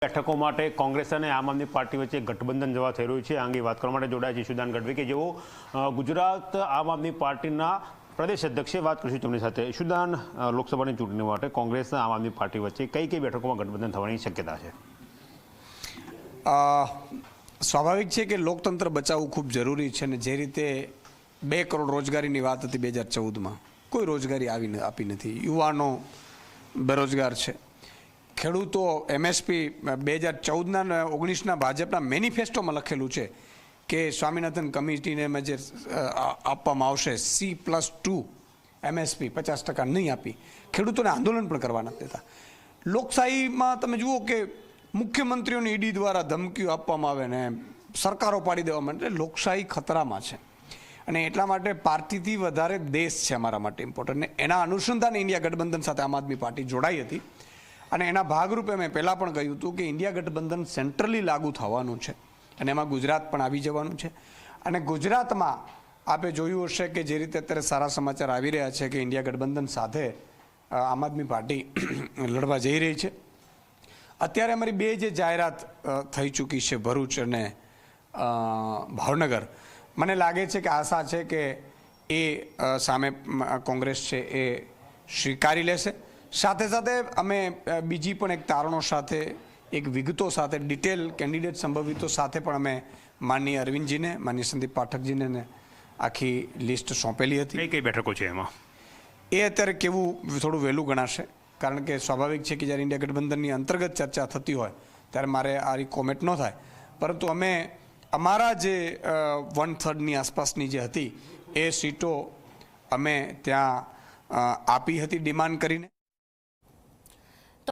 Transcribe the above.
બેઠકો માટે કોંગ્રેસ અને આમ આદમી પાર્ટી વચ્ચે ગઠબંધન જવા થઈ રહ્યું છે। આ અંગે વાત કરવા માટે જોડાયા છે ઈશુદાન ગઢવી કે જેઓ ગુજરાત આમ આદમી પાર્ટીના પ્રદેશ અધ્યક્ષે વાત કરીશું તેમની સાથે। ઈશુદાન, લોકસભાની ચૂંટણી માટે કોંગ્રેસ અને આમ આદમી પાર્ટી વચ્ચે કઈ કઈ બેઠકોમાં ગઠબંધન થવાની શક્યતા છે? સ્વાભાવિક છે કે લોકતંત્ર બચાવવું ખૂબ જરૂરી છે અને જે રીતે 2 કરોડ રોજગારીની વાત હતી 2014માં, કોઈ રોજગારી આપી નથી। યુવાનો બેરોજગાર છે। ખેડૂતો MSP 2014ના અને 19ના ભાજપના મેનિફેસ્ટોમાં લખેલું છે કે સ્વામિનાથન કમિટીને જે આપવામાં આવશે C+2 MSP 50% નહીં આપી, ખેડૂતોને આંદોલન પણ કરવા નથી દેતા। લોકશાહીમાં તમે જુઓ કે મુખ્યમંત્રીઓની ઈડી દ્વારા ધમકીઓ આપવામાં આવે ને સરકારો પાડી દેવામાં, એટલે લોકશાહી ખતરામાં છે અને એટલા માટે પાર્ટીથી વધારે દેશ છે અમારા માટે ઇમ્પોર્ટન્ટ। ને એના અનુસંધાને ઇન્ડિયા ગઠબંધન સાથે આમ આદમી પાર્ટી જોડાઈ હતી અને એના ભાગરૂપે મેં પહેલાં પણ કહ્યું હતું કે ઇન્ડિયા ગઠબંધન સેન્ટ્રલી લાગુ થવાનું છે અને એમાં ગુજરાત પણ આવી જવાનું છે। અને ગુજરાતમાં આપે જોયું હશે કે જે રીતે અત્યારે સારા સમાચાર આવી રહ્યા છે કે ઇન્ડિયા ગઠબંધન સાથે આમ આદમી પાર્ટી લડવા જઈ રહી છે। અત્યારે અમારી 2 જે જાહેરાત થઈ ચૂકી છે, ભરૂચ અને ભાવનગર, મને લાગે છે કે આશા છે કે એ સામે કોંગ્રેસ છે એ સ્વીકારી લેશે। સાથે સાથે અમે બીજી પણ એક તારણો સાથે, એક વિગતો સાથે, ડિટેલ કેન્ડિડેટ સંભવિતો સાથે પણ અમે માનનીય અરવિંદજીને, માનનીય સંદીપ પાઠકજીને આખી લિસ્ટ સોંપેલી હતી। કઈ કઈ બેઠકો છે એમાં? એ અત્યારે કેવું થોડું વહેલું ગણાશે, કારણ કે સ્વાભાવિક છે કે જ્યારે ઇન્ડિયા ગઠબંધનની અંતર્ગત ચર્ચા થતી હોય ત્યારે મારે આ કોમેન્ટ ન થાય, પરંતુ અમે અમારા જે 1/3ની આસપાસની જે હતી એ સીટો અમે ત્યાં આપી હતી ડિમાન્ડ કરીને।